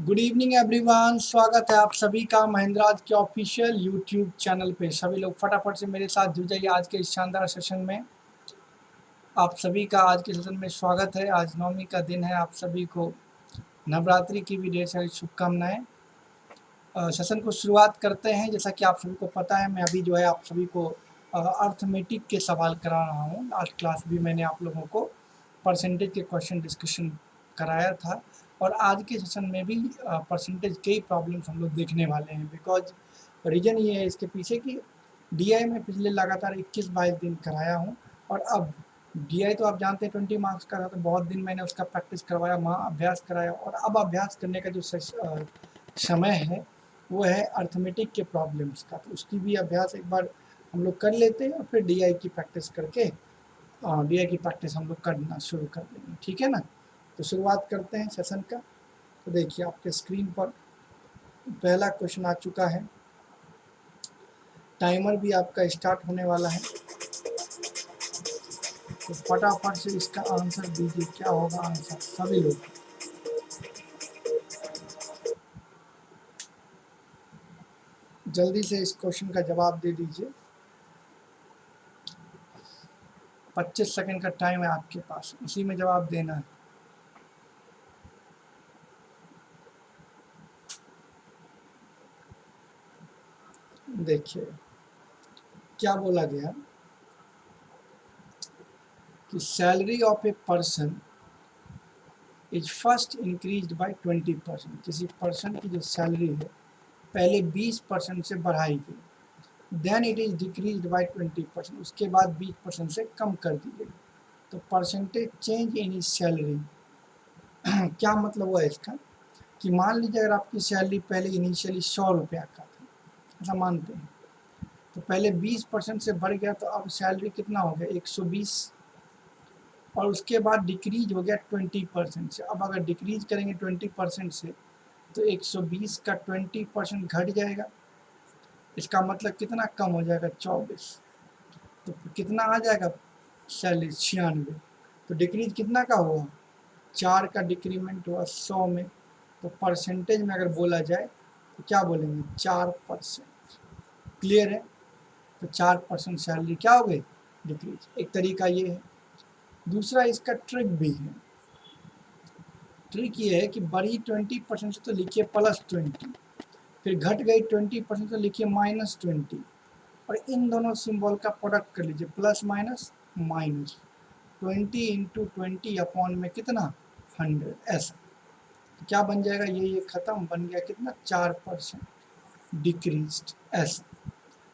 Good evening everyone, स्वागत है आप सभी का महिंद्राज के ऑफिशियल यूट्यूब चैनल पे। सभी लोग फटाफट से मेरे साथ जुड़ जाइए आज के इस शानदार सेशन में। आप सभी का आज के सेशन में स्वागत है। आज नवमी का दिन है, आप सभी को नवरात्रि की भी ढेर सारी शुभकामनाएं। सेशन को शुरुआत करते हैं। जैसा कि आप सभी को पता है, मैं अभी जो है आप सभी को अर्थमेटिक के सवाल करा रहा हूँ। आज क्लास भी मैंने आप लोगों को परसेंटेज के क्वेश्चन डिस्कशन कराया था, और आज के सेशन में भी परसेंटेज के ही प्रॉब्लम्स हम लोग देखने वाले हैं। बिकॉज रीज़न ये है इसके पीछे कि डीआई में पिछले लगातार 21-22 दिन कराया हूँ, और अब डीआई तो आप जानते हैं 20 मार्क्स का था, तो बहुत दिन मैंने उसका प्रैक्टिस करवाया, वहाँ अभ्यास कराया, और अब अभ्यास करने का जो समय है वो है अर्थमेटिक के प्रॉब्लम्स का। तो उसकी भी अभ्यास एक बार हम लोग कर लेते हैं, और फिर डीआई की प्रैक्टिस करके डीआई की प्रैक्टिस हम लोग करना शुरू कर देंगे। ठीक है ना? तो शुरुआत करते हैं सेशन का। तो देखिए आपके स्क्रीन पर पहला क्वेश्चन आ चुका है। टाइमर भी आपका स्टार्ट होने वाला है, तो फटाफट से इसका आंसर दीजिए। क्या होगा आंसर सभी लोग? जल्दी से इस क्वेश्चन का जवाब दे दीजिए। 25 सेकंड का टाइम है आपके पास, उसी में जवाब देना है। देखिए क्या बोला गया कि salary of a person is first increased by 20%। किसी पर्सन की जो सैलरी है पहले 20% से बढ़ाई गई, then it is decreased by 20%, उसके बाद 20% से कम कर दी गई। तो percentage change in is salary क्या मतलब हुआ इसका कि मान लीजिए अगर आपकी सैलरी पहले इनिशियली 100 रुपया का था, ऐसा मानते हैं, तो पहले 20% से बढ़ गया, तो अब सैलरी कितना हो गया 120, और उसके बाद डिक्रीज हो गया 20% से। अब अगर डिक्रीज करेंगे 20% से, तो 120 का 20% घट जाएगा। इसका मतलब कितना कम हो जाएगा 24, तो कितना आ जाएगा सैलरी 96। तो डिक्रीज कितना का हुआ 4 का डिक्रीमेंट हुआ 100 में। तो परसेंटेज में अगर बोला जाए तो क्या बोलेंगे 4%। क्लियर है? तो 4% सैलरी क्या हो गई डिक्रीज। एक तरीका ये है। दूसरा इसका ट्रिक भी है। ट्रिक ये है कि बढ़ी 20% से तो लिखिए +20, फिर घट गई 20% तो लिखिए -20, और इन दोनों सिंबल का प्रोडक्ट कर लीजिए, plus minus minus 20 into 20 upon में कितना 100, ऐसा। तो क्या बन जाएगा, ये खत्म, बन गया कितना 4% डिक्रीज, ऐसा।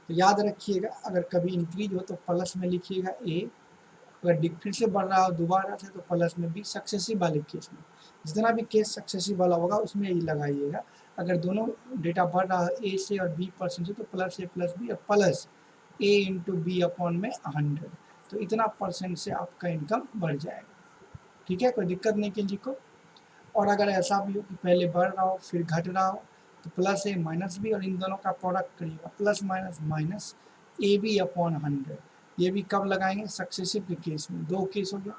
तो याद रखिएगा, अगर कभी इंक्रीज हो तो प्लस में लिखिएगा ए, अगर फिर से बढ़ रहा हो दोबारा से तो प्लस में बी, सक्सेसिव वाले केस में। जितना भी केस सक्सेसिव वाला होगा उसमें ये लगाइएगा। अगर दोनों डेटा बढ़ रहा है ए से और बी परसेंट से, तो प्लस ए प्लस बी, और प्लस ए इंटू बी अपॉन में 100, तो इतना परसेंट से आपका इनकम बढ़ जाएगा। ठीक है, कोई दिक्कत नहीं किसी को। और अगर ऐसा भी हो कि पहले बढ़ रहा हो फिर घट रहा हो, तो प्लस ए माइनस बी, और इन दोनों का प्रोडक्ट करिएगा, plus minus minus A B upon 100। ये भी कब लगाएंगे, सक्सेसिव के केस में। दो केस हो गया।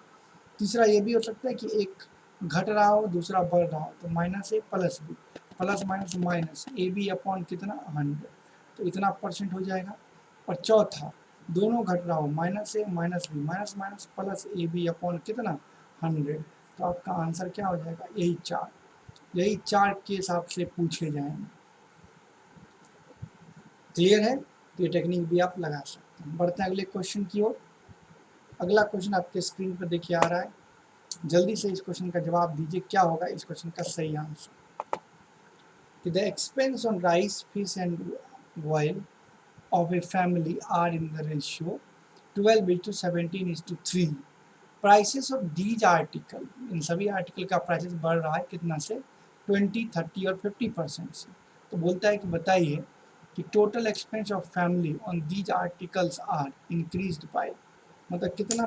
तीसरा ये भी हो सकता है कि एक घट रहा हो दूसरा बढ़ रहा हो, तो minus A plus B, plus minus minus A B upon कितना 100, तो इतना परसेंट हो जाएगा। और चौथा, दोनों घट रहा हो, minus A minus B, minus minus plus A B upon कितना 100, तो आपका आंसर क्या हो जाएगा, यही चार केस आपसे पूछे जाएंगे। क्लियर है? तो ये टेक्निक भी आप लगा सकते हैं। बढ़ते हैं अगले क्वेश्चन की ओर। अगला क्वेश्चन आपके स्क्रीन पर देखिए आ रहा है। जल्दी से इस क्वेश्चन का जवाब दीजिए, क्या होगा इस क्वेश्चन का सही answer. The expense on rice, fish and oil of a family are in the ratio 12:17:3। Prices of these article, in सभी आर्टिकल का प्राइसेस बढ़ रहा है कितना से 20, 30 और 50% से। तो बोलता है कि बताइए कि total expense of family on these articles are increased by, मतलब कितना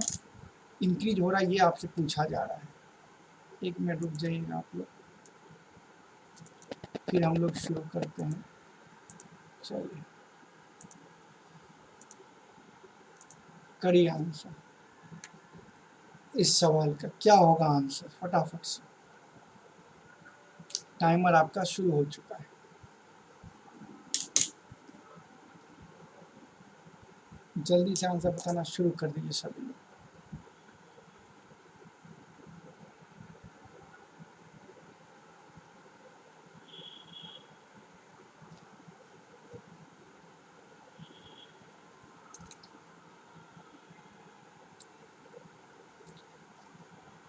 इंक्रीज हो रहा है ये आपसे पूछा जा रहा है। एक मिनट रुक जाइएगा आप लोग, फिर हम लोग शुरू करते हैं। चलिए करिए आंसर इस सवाल का, क्या होगा आंसर फटाफट से। टाइमर आपका शुरू हो चुका है। जल्दी से आंसर बताना शुरू कर दीजिए सभी लोग।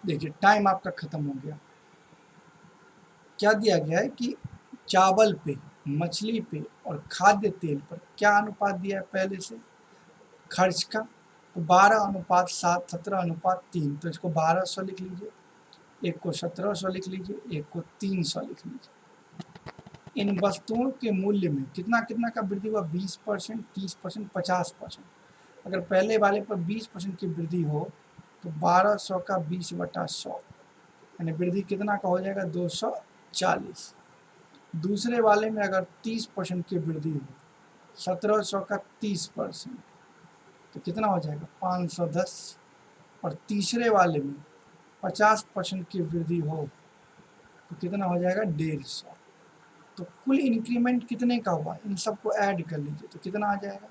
देखिए टाइम आपका खत्म हो गया। क्या दिया गया है कि चावल पे, मछली पे और खाद्य तेल पर क्या अनुपात दिया है पहले से खर्च का, तो 12:7, 17:3। तो इसको 1200 लिख लीजिए, एक को 1700 लिख लीजिए, एक को 300 लिख लीजिए। इन वस्तुओं के मूल्य में कितना कितना का वृद्धि हुआ, 20%, 30%, 50%। अगर पहले वाले पर 20% की वृद्धि हो तो 1200 का 20/100 यानी वृद्धि कितना का हो जाएगा, 240। दूसरे वाले में अगर 30% की वृद्धि हो, 1700 का 30%, तो कितना हो जाएगा, 510। और तीसरे वाले में 50% की वृद्धि हो तो कितना हो जाएगा, 150। तो कुल इंक्रीमेंट कितने का हुआ, इन सबको ऐड कर लीजिए तो कितना आ जाएगा,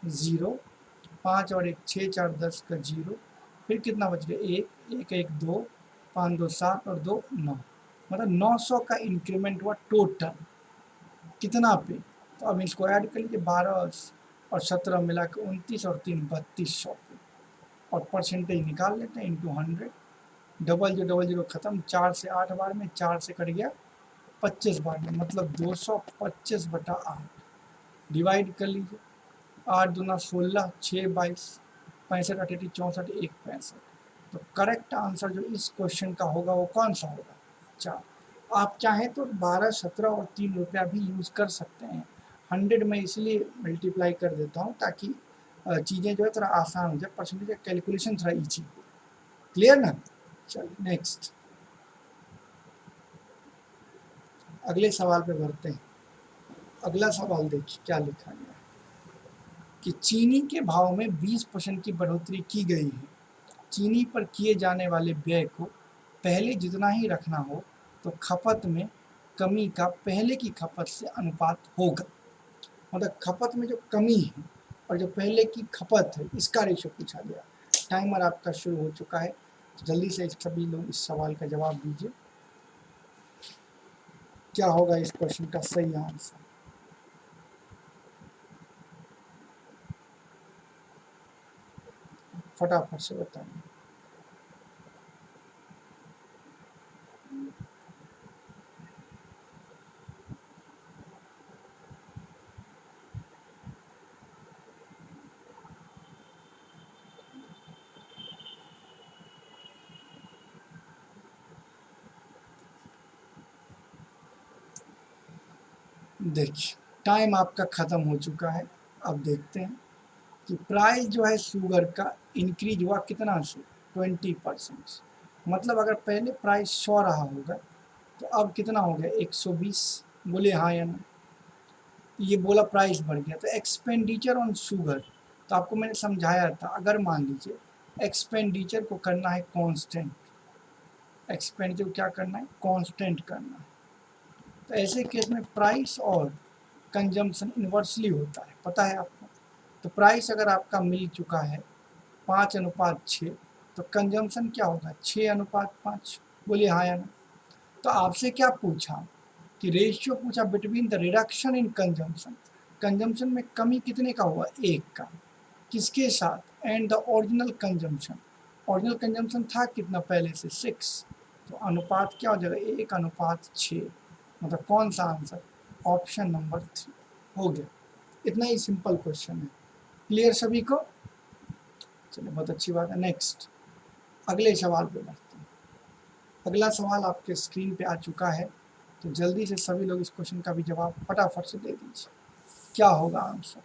0। 5 और 1 6, 4 10 का 0। फिर कितना बच गया, 1 1 1 2, 5 2 7 और 2 9, मतलब 900 का इंक्रीमेंट हुआ टोटल। कितना पे, तो अब इसको ऐड कर लीजिए, 12 और 17 मिला के 29 और 3 3200 पे। और परसेंटेज निकाल लेते हैं, इंटू 100। डबल जीरो खत्म, 4 से 8 बार में, 4 से कट गया 25 बार में, मतलब 225/8। डिवाइड कर लीजिए, 8 दूना 16, 6 22, 65 8 64, 1 65। तो करेक्ट आंसर जो इस क्वेश्चन का होगा वो कौन सा होगा, 4। आप चाहें तो 12, 17 और 3 रुपया भी यूज़ कर सकते हैं। 100 में इसलिए मल्टीप्लाई कर देता हूँ ताकि चीज़ें जो है थोड़ा आसान हो जाए, परसेंटेज कैलकुलेशन थोड़ा ईजी हो। क्लियर ना। चलिए नेक्स्ट, अगले सवाल पे बढ़ते हैं। अगला सवाल देखिए क्या लिखा गया है कि चीनी के भाव में 20% की बढ़ोतरी की गई है। चीनी पर किए जाने वाले व्यय को पहले जितना ही रखना हो तो खपत में कमी का पहले की खपत से अनुपात होगा। मतलब खपत में जो कमी है और जो पहले की खपत है इसका रेशो पूछा गया। टाइमर आपका शुरू हो चुका है, तो जल्दी से सभी लोग इस सवाल का जवाब दीजिए। क्या होगा इस क्वेश्चन का सही आंसर, फटाफट से बताइए। देखिए टाइम आपका ख़त्म हो चुका है। अब देखते हैं कि प्राइस जो है शुगर का इंक्रीज हुआ कितना से, 20%। मतलब अगर पहले प्राइस 100 रहा होगा तो अब कितना हो गया, 120। बोले हाँ या ना। ये बोला प्राइस बढ़ गया, तो एक्सपेंडिचर ऑन शुगर, तो आपको मैंने समझाया था, अगर मान लीजिए एक्सपेंडिचर को करना है कांस्टेंट, एक्सपेंडिचर को क्या करना है, कांस्टेंट करना है, तो ऐसे केस में प्राइस और कंजम्पशन इन्वर्सली होता है, पता है आपको। तो प्राइस अगर आपका मिल चुका है 5:6, तो कंजम्पशन क्या होगा, 6:5। बोलिए हाँ या ना। तो आपसे क्या पूछा कि रेशियो पूछा between the reduction in consumption, consumption में कमी कितने का हुआ, 1 का, किसके साथ, and the original consumption, original consumption था कितना पहले से, 6। तो अनुपात क्या हो जाएगा, 1:6। मतलब कौन सा आंसर, ऑप्शन नंबर 3 हो गया। इतना ही सिंपल क्वेश्चन है। क्लियर सभी को, चलिए बहुत अच्छी बात है। नेक्स्ट अगले सवाल पे बढ़ते हैं। अगला सवाल आपके स्क्रीन पे आ चुका है, तो जल्दी से सभी लोग इस क्वेश्चन का भी जवाब फटाफट से दे दीजिए। क्या होगा आंसर,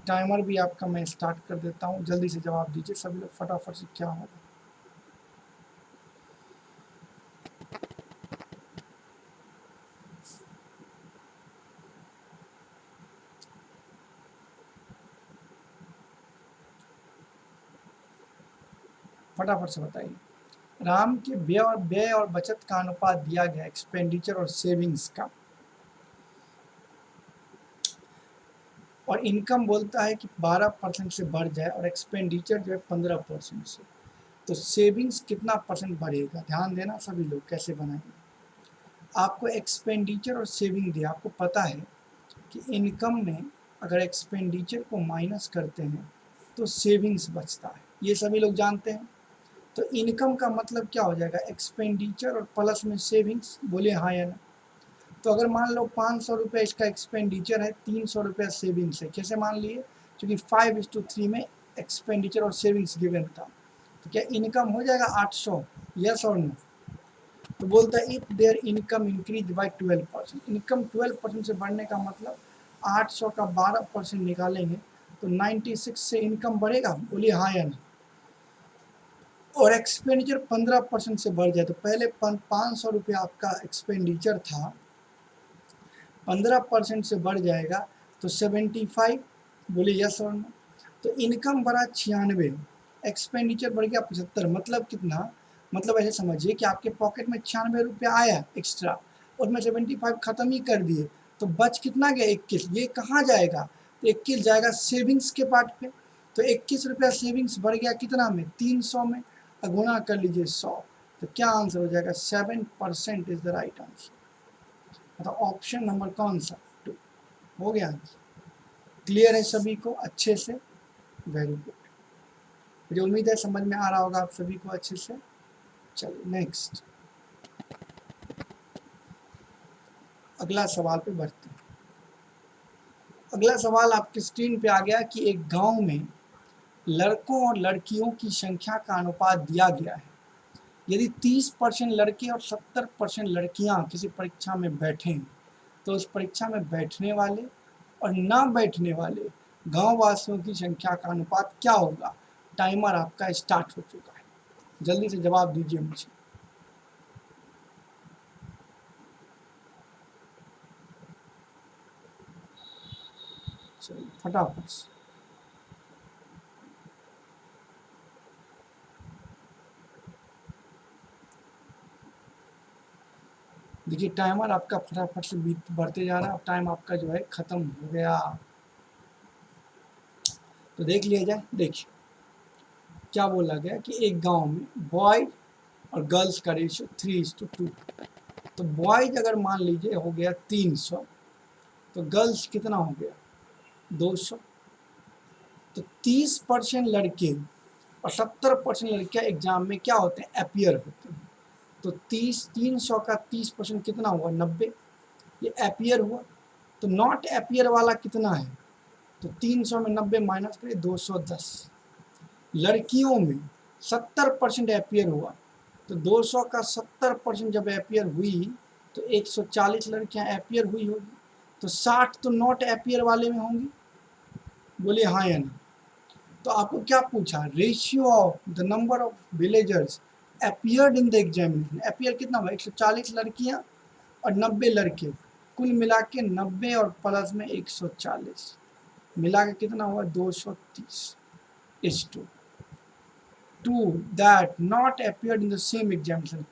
टाइमर भी आपका मैं स्टार्ट कर देता हूँ, जल्दी से जवाब दीजिए सभी लोग फटाफट से, क्या होगा। फटाफट से बताइए। राम के व्यय और बचत का अनुपात दिया गया एक्सपेंडिचर और सेविंग्स का, और इनकम बोलता है कि 12% से बढ़ जाए और एक्सपेंडिचर जो है 15% से, तो सेविंग्स कितना परसेंट बढ़ेगा? ध्यान देना सभी लोग कैसे बनाएंगे। आपको एक्सपेंडिचर और सेविंग दिया, आपको पता है कि इनकम में अगर एक्सपेंडिचर को माइनस करते हैं तो सेविंग्स बचता है, ये सभी लोग जानते हैं। तो इनकम का मतलब क्या हो जाएगा? एक्सपेंडिचर और प्लस में सेविंग्स। बोलिए हाँ या ना। तो अगर मान लो 500 रुपये इसका एक्सपेंडिचर है, 300 रुपये सेविंग्स है। कैसे मान लिए? क्योंकि 5:3 में एक्सपेंडिचर और सेविंग्स गिवन था। तो क्या इनकम हो जाएगा 800? यस और नो? तो बोलता है if there income increase by 12%। Income 12% से बढ़ने का मतलब 800 का 12% निकालेंगे तो 96 से इनकम बढ़ेगा। बोलिए हाँ या ना। और एक्सपेंडिचर 15% से बढ़ जाए, तो पहले 500 रुपये आपका एक्सपेंडिचर था, 15% से बढ़ जाएगा तो 75। बोलिए यस और नो। तो इनकम बढ़ा 96, एक्सपेंडिचर बढ़ गया 75, मतलब कितना? मतलब ऐसे समझिए कि आपके पॉकेट में 96 रुपया आया एक्स्ट्रा और मैं 75 खत्म ही कर दिए, तो बच कितना गया? 21। ये कहाँ जाएगा? तो 21 जाएगा सेविंग्स के पार्ट पे। तो 21 रुपया सेविंग्स बढ़ गया कितना में? 300 में। गुणा कर लीजिए 100, तो क्या आंसर हो जाएगा? 7% इज द राइट आंसर। मतलब ऑप्शन नंबर कौन सा? 2 हो गया आंसर। क्लियर है सभी को अच्छे से? Very good. मुझे उम्मीद है समझ में आ रहा होगा आप सभी को अच्छे से। चलिए नेक्स्ट, अगला सवाल पे बढ़ते हैं। अगला सवाल आपकी स्क्रीन पे आ गया कि एक गांव में लड़कों और लड़कियों की संख्या का अनुपात दिया गया है। यदि 30% लड़के और 70% लड़कियां किसी परीक्षा में बैठें तो उस परीक्षा में बैठने वाले और ना बैठने वाले गांव वासियों की संख्या का अनुपात क्या होगा? टाइमर आपका स्टार्ट हो चुका है, जल्दी से जवाब दीजिए मुझे। चलिए फटाफट से। देखिए टाइमर आपका फटाफट से बीत बढ़ते जा रहा है, अब टाइम आपका जो है खत्म हो गया। तो देख लिया जाए। देखिए क्या बोला गया कि एक गांव में बॉय और गर्ल्स का रेशियो 3:2। तो बॉयज अगर मान लीजिए हो गया 300, तो गर्ल्स कितना हो गया? 200। तो 30% लड़के और 70% लड़कियां एग्जाम में क्या होते हैं? अपियर होते हैं। तो 300 का 30% कितना हुआ? 90। ये अपियर हुआ। तो नॉट अपियर वाला कितना है? तो 300 में 90 माइनस करिए, 210। लड़कियों में 70% अपियर हुआ, तो 200 का 70% जब अपियर हुई तो 140 लड़कियां अपियर हुई होगी, तो 60 तो नॉट अपियर वाले में होंगी। बोलिए हाँ या ना। तो आपको क्या पूछा? Ratio of the number of villagers appeared in the examination. Appear कितना हुआ? 140 लड़कियां और 90 लड़के, कुल मिला के 90 और प्लस में 140, मिला के कितना हुआ? 230 is to that not appeared in the same examination.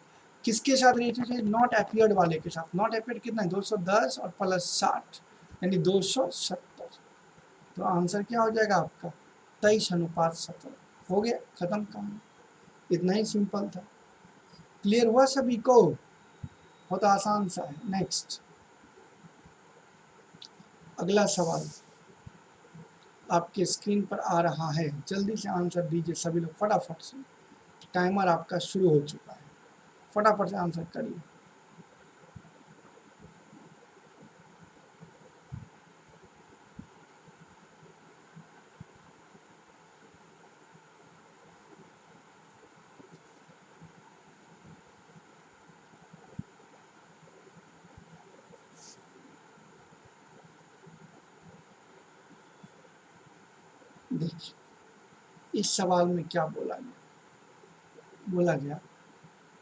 किसके साथ रेशियो है? नॉट अपियर्ड वाले के साथ। नॉट अपियर्ड कितना है? 210 और प्लस 60 यानी 270। तो आंसर क्या हो जाएगा आपका? 23:17। हो गया, खत्म कहानी। इतना ही सिंपल था। क्लियर हुआ सभी को? बहुत आसान सा है। नेक्स्ट, अगला सवाल आपके स्क्रीन पर आ रहा है, जल्दी से आंसर दीजिए सभी लोग फटाफट से। टाइमर आपका शुरू हो चुका है, फटाफट से आंसर करिए। देखिए इस सवाल में क्या बोला गया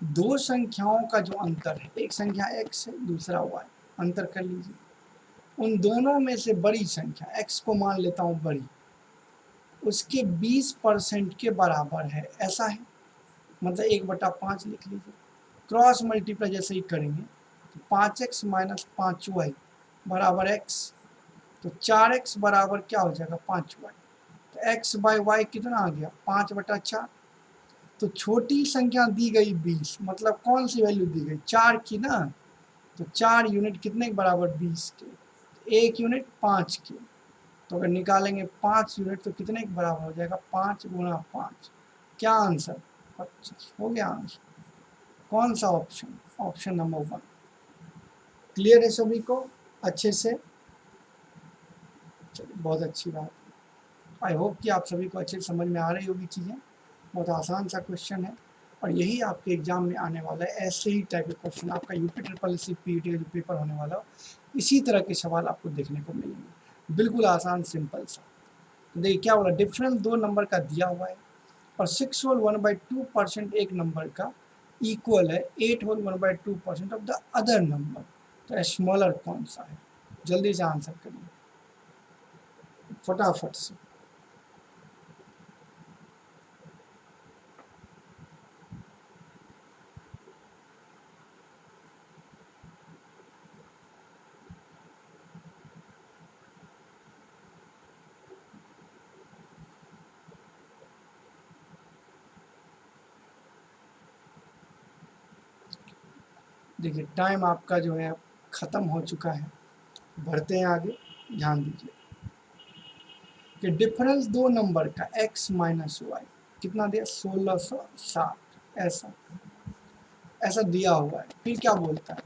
दो संख्याओं का जो अंतर है, एक संख्या x है दूसरा y, अंतर कर लीजिए। उन दोनों में से बड़ी संख्या x को मान लेता हूं बड़ी, उसके 20% के बराबर है, ऐसा है। मतलब 1/5 लिख लीजिए। क्रॉस मल्टीप्लाई जैसे ही करेंगे तो 5x माइनस 5y बराबर x, तो 4x बराबर क्या हो जाएगा 5y। तो x बाई वाई कितना आ गया 5/4। तो छोटी संख्या दी गई 20, मतलब कौन सी वैल्यू दी गई 4 की ना, तो 4 यूनिट कितने के बराबर 20 के, 1 यूनिट 5 के। तो अगर निकालेंगे 5 यूनिट तो कितने के बराबर हो जाएगा 5 गुणा 5, क्या आंसर 25 हो गया आंसर। कौन सा ऑप्शन, ऑप्शन नंबर 1। क्लियर है सभी को अच्छे से? चलिए बहुत अच्छी बात है। आई होप कि आप सभी को अच्छे से समझ में आ रही होगी चीज़ें। बहुत आसान सा क्वेश्चन है और यही आपके एग्जाम में आने वाला है। ऐसे ही टाइप के क्वेश्चन आपका UP triple S C PET का जो पेपर होने वाला हो, इसी तरह के सवाल आपको देखने को मिलेंगे। बिल्कुल आसान सिंपल सा। तो देखिए क्या बोला, डिफरेंस 2 नंबर का दिया हुआ है और 6 होल 1/2% एक नंबर का इक्वल है 8 whole 1/2% of the other number. तो स्मॉलर कौन सा है? जल्दी से आंसर करिए फटाफट से। देखिए टाइम आपका जो है ख़त्म हो चुका है, बढ़ते हैं आगे। ध्यान दीजिए कि डिफरेंस 2 नंबर का x माइनस वाई कितना दिया 1660, ऐसा ऐसा दिया हुआ है। फिर क्या बोलता है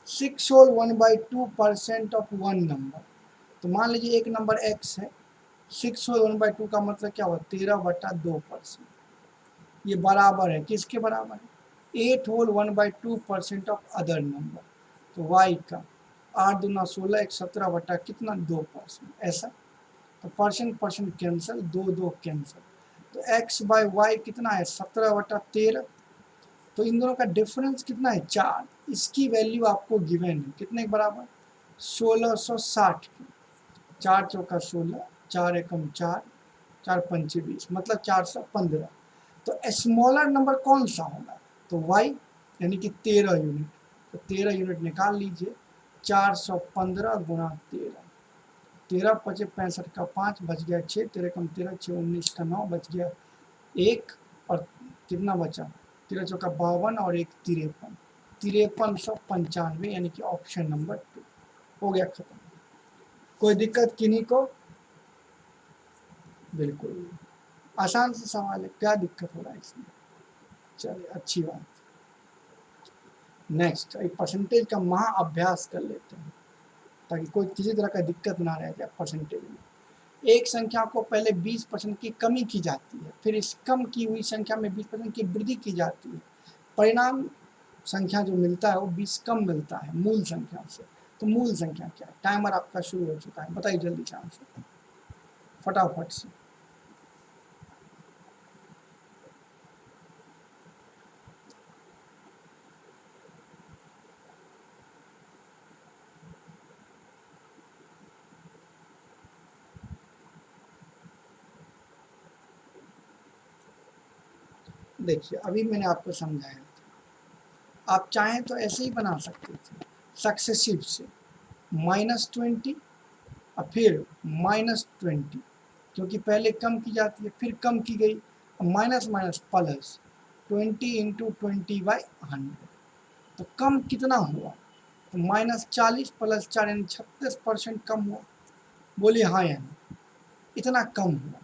6 होल 1/2% ऑफ वन नंबर। तो मान लीजिए एक नंबर x है, 6 होल 1/2 का मतलब क्या हुआ 13/2%। ये बराबर है किसके बराबर है 8 होल 1/2% ऑफ अदर नंबर। तो y का 8 दूना 16, 17 बटा कितना 2%, ऐसा। तो परसेंट परसेंट कैंसिल, 2 कैंसिल। तो x बाई वाई कितना है 17/13। तो इन दोनों का डिफरेंस कितना है 4। इसकी वैल्यू आपको गिवन है कितने के बराबर 1660 की। 4 चौका 16, 4 एकम 4, 4 पंचे 20, मतलब 415। तो स्मॉलर नंबर कौन सा होगा तो y यानी कि 13 यूनिट। तो 13 यूनिट निकाल लीजिए 415 गुणा 13, 13 पचे 65 का 5 बच गया 6, 13 कम 13, 6 19 का 9 बच गया 1, और कितना बचा 13 चौका 52 और 1 53, 5395, यानी कि ऑप्शन नंबर 2 हो गया खत्म। कोई दिक्कत किन्हीं को? बिल्कुल आसान से सवाल है, क्या दिक्कत हो रहा है इसमें? चलिए अच्छी बात। नेक्स्ट एक परसेंटेज का महा अभ्यास कर लेते हैं ताकि कोई किसी तरह का दिक्कत ना रह जाए। परसेंटेज में एक संख्या को पहले 20% की कमी की जाती है, फिर इस कम की हुई संख्या में 20% की वृद्धि की जाती है। परिणाम संख्या जो मिलता है वो 20 कम मिलता है मूल संख्या से। तो मूल संख्या क्या है? टाइमर आपका शुरू हो चुका है, बताइए जल्दी से आंसर फटाफट से। देखिए अभी मैंने आपको समझाया था, आप चाहें तो ऐसे ही बना सकते थे सक्सेसिव से, -20 और फिर -20, क्योंकि पहले कम की जाती है फिर कम की गई, माइनस माइनस प्लस 20 इंटू 20/100। तो कम कितना हुआ तो -40 प्लस 4 यानी 36% कम हुआ। बोलिए हाँ या नहीं, इतना कम हुआ।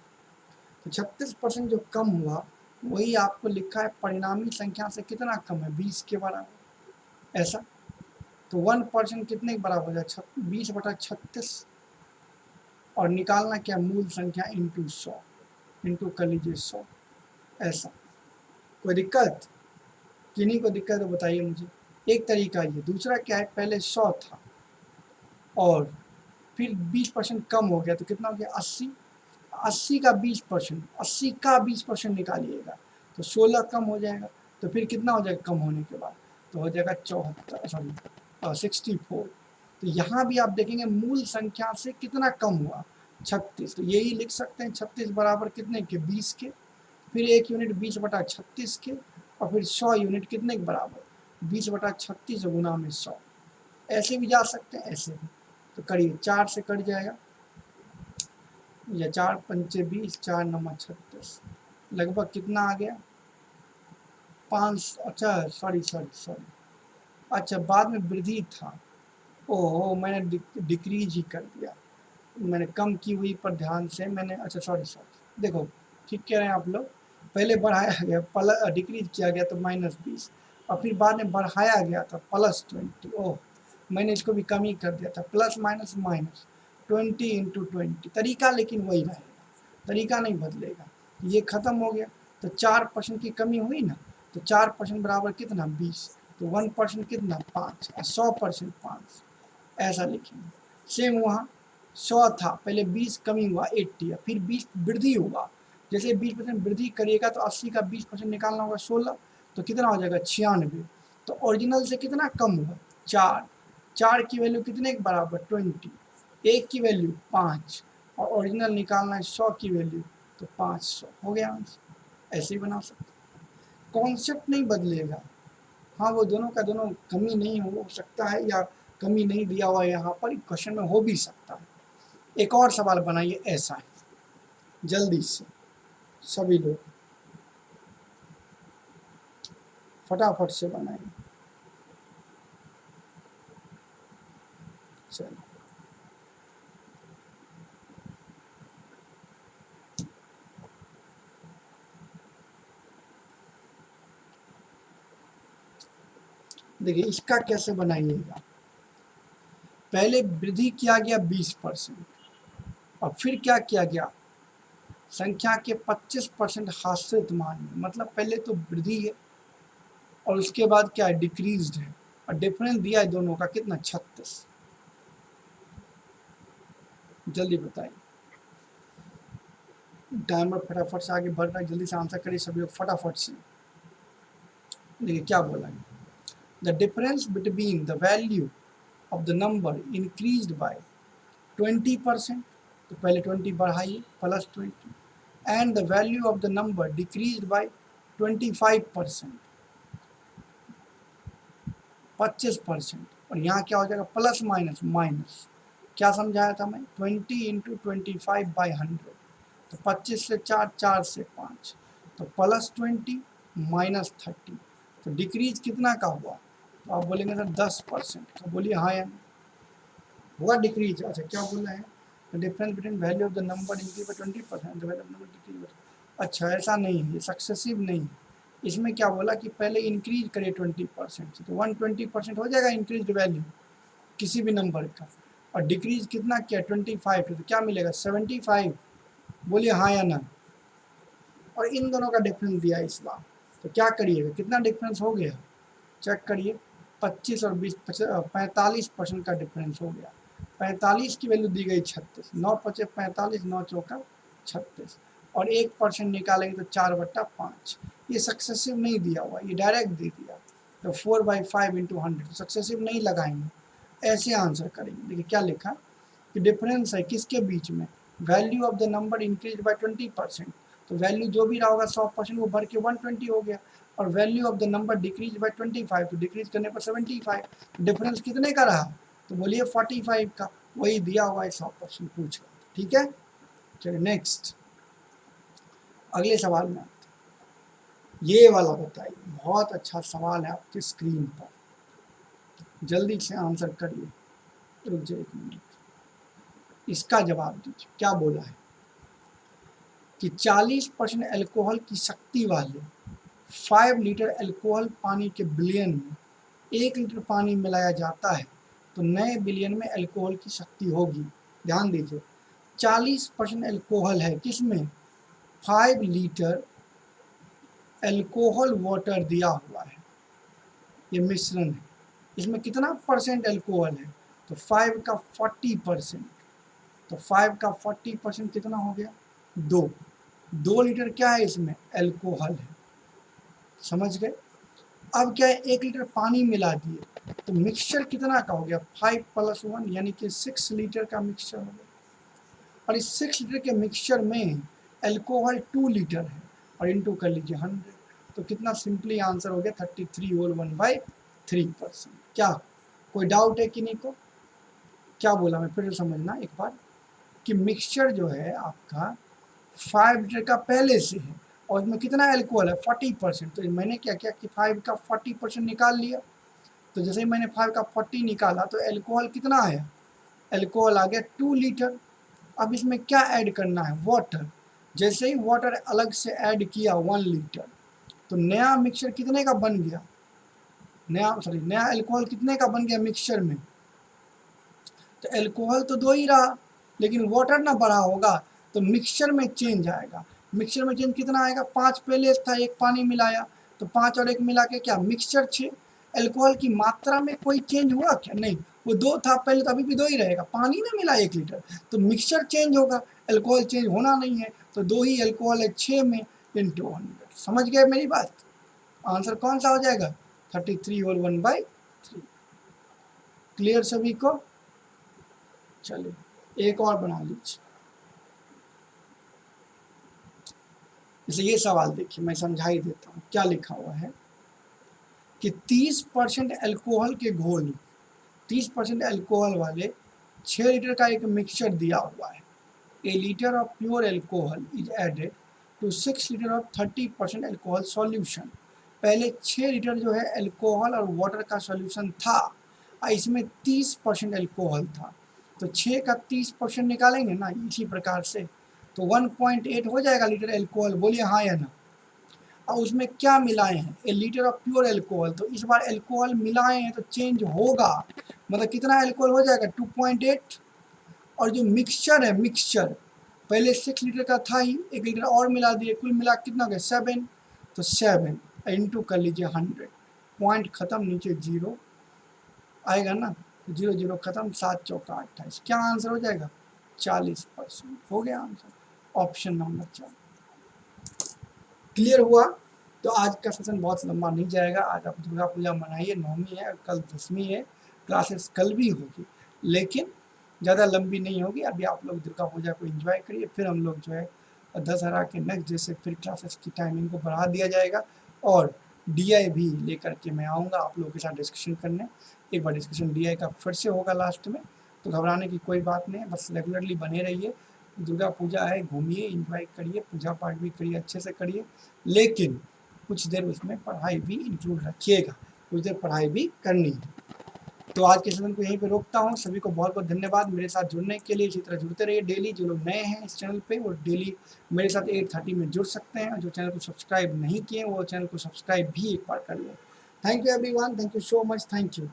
तो 36% जो कम हुआ वही आपको लिखा है परिणामी संख्या से कितना कम है 20 के बराबर, ऐसा। तो 1% कितने के बराबर हो जाए 20/36, और निकालना क्या मूल संख्या इंटू 100, इंटू कर लीजिए 100, ऐसा। कोई दिक्कत? किन्हीं को दिक्कत है बताइए मुझे। एक तरीका ये, दूसरा क्या है पहले 100 था और फिर 20% कम हो गया तो कितना हो गया 80, 80 का 20%, 80 का 20% निकालिएगा तो 16 कम हो जाएगा। तो फिर कितना हो जाएगा कम होने के बाद, तो हो जाएगा 74, सॉरी 64। तो यहाँ भी आप देखेंगे मूल संख्या से कितना कम हुआ 36। तो यही लिख सकते हैं 36 बराबर कितने के 20 के, फिर 1 यूनिट 20/36 के, और फिर 100 यूनिट कितने के बराबर, 20/36 गुना में 100। ऐसे भी जा सकते हैं, ऐसे भी। तो करिए, 4 से कट जाएगा, या 4 पंचे 20, 4 9 36, लगभग कितना आ गया 5। अच्छा सॉरी सॉरी सॉरी, अच्छा बाद में वृद्धि था, ओहो मैंने डिक्रीज ही कर दिया, मैंने कम की हुई पर ध्यान से मैंने, अच्छा सॉरी सॉरी, देखो ठीक कह रहे हैं आप लोग, पहले बढ़ाया गया डिक्रीज किया गया तो -20, और फिर बाद में बढ़ाया गया था +20। ओह मैंने इसको भी कम ही कर दिया था, प्लस माइनस माइनस 20 × 20, तरीका लेकिन वही रहेगा, तरीका नहीं बदलेगा। ये ख़त्म हो गया, तो 4% की कमी हुई ना, तो 4% बराबर कितना 20, तो 1% कितना 5, और 100% 5, ऐसा लिखेंगे। सेम वहाँ 100 था, पहले 20 कमी हुआ 80, फिर 20 वृद्धि हुआ, जैसे 20% वृद्धि करिएगा तो 80 का 20% निकालना होगा 16, तो कितना हो जाएगा 96। तो ओरिजिनल से कितना कम हुआ 4, 4 की वैल्यू कितने के बराबर 20, 1 की वैल्यू 5, और ओरिजिनल निकालना है 100 की वैल्यू, तो 500 हो गया आंसर। ऐसे ही बना सकते, कॉन्सेप्ट नहीं बदलेगा। हाँ वो दोनों का दोनों कमी नहीं हो सकता है, या कमी नहीं दिया हुआ यहाँ पर क्वेश्चन में हो भी सकता है। एक और सवाल बनाइए ऐसा है, जल्दी से सभी लोग फटाफट से बनाइए। चलो देखिए इसका कैसे बनाइएगा, पहले वृद्धि किया गया 20%, और फिर क्या किया गया, संख्या के 25% हास्यित मान में, मतलब पहले तो वृद्धि है और उसके बाद क्या है डिक्रीज्ड है, और डिफरेंस दिया है दोनों का कितना 36। जल्दी बताइए, टाइमर फटाफट से आगे बढ़ रहा है, जल्दी से आंसर करिए सभी लोग फटाफट से। देखिए क्या बोला है, the difference between the value of the number increased by 20%, तो पहले 20 बढ़ाइए +20, and the value of the number decreased bye 25%, 25%, और यहाँ क्या हो जाएगा प्लस माइनस माइनस, क्या समझाया था मैं, 20 × 25/100, तो 25 से 4, 4 से 5, तो +20 -30, तो डिक्रीज कितना का हुआ, तो आप बोलेंगे सर 10%, तो बोलिए हाँ या हुआ डिक्रीज। अच्छा क्या बोला है, the difference between value of the number increase by 20%, the value of number decrease by, अच्छा ऐसा नहीं है, ये सक्सेसिव नहीं है, इसमें क्या बोला कि पहले इंक्रीज करे 20% से, तो 120% हो जाएगा इंक्रीज वैल्यू किसी भी नंबर का, और डिक्रीज कितना किया 25, तो क्या मिलेगा 75, बोलिए हाँ या ना। और इन दोनों का डिफरेंस दिया इस बार, तो क्या करिएगा, कितना डिफरेंस हो गया चेक करिए, 25 और 20 45% का डिफरेंस हो गया, 45 की वैल्यू दी गई 36, 9 पचे 45, 9 चौका 36, और 1% निकालेंगे तो 4/5, ये सक्सेसिव नहीं दिया हुआ, ये डायरेक्ट दे दिया, तो 4/5 × 100, सक्सेसिव नहीं लगाएंगे, ऐसे आंसर करेंगे। देखिए क्या लिखा कि डिफरेंस है किसके बीच में, value of the number increase by 20%, तो वैल्यू जो भी रहा होगा 100% वो भर के 120 हो गया, और value of the number decrease by 25, तो डिक्रीज करने पर 75, डिफरेंस कितने का रहा, तो बोलिए 45 का, वही दिया हुआ है 100% पूछ रहा, ठीक है। चलिए नेक्स्ट, अगले सवाल में आते हैं, ये वाला बताइए, बहुत अच्छा सवाल है आपके स्क्रीन पर, जल्दी से आंसर करिए, रुक जाइए 1 मिनट, इसका जवाब दीजिए। क्या बोला है कि 40% अल्कोहल की शक्ति वाले 5 लीटर अल्कोहल पानी के बिलियन में 1 लीटर पानी मिलाया जाता है, तो नए बिलियन में अल्कोहल की शक्ति होगी। ध्यान दीजिए 40% अल्कोहल है किसमें, 5 लीटर अल्कोहल वाटर दिया हुआ है, ये मिश्रण है, इसमें कितना परसेंट अल्कोहल है, तो 5 का 40%, तो 5 का 40% कितना हो गया 2 लीटर क्या है इसमें अल्कोहल है, समझ गए। अब क्या है 1 लीटर पानी मिला दिए, तो मिक्सचर कितना का हो गया 5 + 1 यानी कि 6 लीटर का मिक्सचर हो गया, और इस 6 लीटर के मिक्सचर में अल्कोहल 2 लीटर है, और इंटू कर लीजिए 100, तो कितना सिंपली आंसर हो गया 33 होल 1/3%। क्या कोई डाउट है किन्हीं को? क्या बोला मैं फिर समझना एक बार कि मिक्सचर जो है आपका 5 लीटर का पहले से है और इसमें कितना एल्कोहल है 40%। तो मैंने क्या किया कि 5 का 40% निकाल लिया। तो जैसे ही मैंने 5 का 40 निकाला तो एल्कोहल कितना आया, एल्कोहल आ गया 2 लीटर। अब इसमें क्या ऐड करना है, वाटर। जैसे ही वाटर अलग से ऐड किया 1 लीटर तो नया मिक्सचर कितने का बन गया, नया एल्कोहल कितने का बन गया मिक्सचर में। तो एल्कोहल तो 2 ही रहा लेकिन वाटर ना बढ़ा होगा तो मिक्सचर में चेंज आएगा। मिक्सचर में चेंज कितना आएगा, 5 पहले था, 1 पानी मिलाया तो 5 और 1 मिला के क्या मिक्सचर 6। एल्कोहल की मात्रा में कोई चेंज हुआ क्या, नहीं, वो 2 था पहले तो अभी भी 2 ही रहेगा, पानी ना मिला 1 लीटर तो मिक्सचर चेंज होगा, एल्कोहल चेंज होना नहीं है। तो 2 ही एल्कोहल है 6 में इंटू 100। समझ गए मेरी बात? आंसर कौन सा हो जाएगा 33 होल 1/3। क्लियर सभी को? चलिए एक और बना लीजिए। जैसे ये सवाल देखिए, मैं समझा ही देता हूँ क्या लिखा हुआ है कि 30% एल्कोहल के घोल, 30% एल्कोहल वाले 6 लीटर का एक मिक्सचर दिया हुआ है। A litre of pure alcohol is added to 6 litre of 30% alcohol solution. पहले 6 लीटर जो है एल्कोहल और वाटर का सॉल्यूशन था और इसमें 30% एल्कोहल था। तो 6 का 30% निकालेंगे ना इसी प्रकार से तो 1.8 हो जाएगा लीटर एल्कोहल। बोलिए हाँ या ना। और उसमें क्या मिलाए हैं, ए लीटर ऑफ प्योर एल्कोहल, तो इस बार एल्कोहल मिलाए हैं तो चेंज होगा, मतलब कितना एल्कोहल हो जाएगा 2.8। और जो मिक्सचर है, मिक्सचर पहले 6 लीटर का था ही, 1 लीटर और मिला दिए, कुल मिला कितना हो गया 7। तो 7 इंटू कर लीजिए 100, पॉइंट खत्म, नीचे 0 आएगा ना, तो 0 0 खत्म, 7 चौका 28। क्या आंसर हो जाएगा 40% हो गया आंसर, ऑप्शन नंबर 4। क्लियर हुआ? तो आज का सेशन बहुत लंबा नहीं जाएगा। आज आप दुर्गा पूजा मनाइए, नवमी है, कल 10वीं है, क्लासेस कल भी होगी लेकिन ज़्यादा लंबी नहीं होगी। अभी आप लोग दुर्गा पूजा को एंजॉय करिए, फिर हम लोग जो है दशहरा के नेक्स्ट डे से फिर क्लासेस की टाइमिंग को बढ़ा दिया जाएगा और DI भी लेकर के मैं आऊँगा आप लोगों के साथ डिस्कशन करने। एक बार डिस्कशन DI का फिर से होगा लास्ट में, तो घबराने की कोई बात नहीं है, बस रेगुलरली बने रहिए। दुर्गा पूजा है, घूमिए, एंजॉय करिए, पूजा पाठ भी करिए, अच्छे से करिए, लेकिन कुछ देर उसमें पढ़ाई भी इंक्लूड रखिएगा, कुछ देर पढ़ाई भी करनी है। तो आज के सेशन को यहीं पे रोकता हूँ। सभी को बहुत बहुत धन्यवाद मेरे साथ जुड़ने के लिए। इसी तरह जुड़ते रहिए डेली। जो लोग नए हैं इस चैनल पे वो डेली मेरे साथ 8:30 में जुड़ सकते हैं। जो चैनल को सब्सक्राइब नहीं किए वो चैनल को सब्सक्राइब भी एक बार कर लें। Thank you everyone, thank you so much, thank you.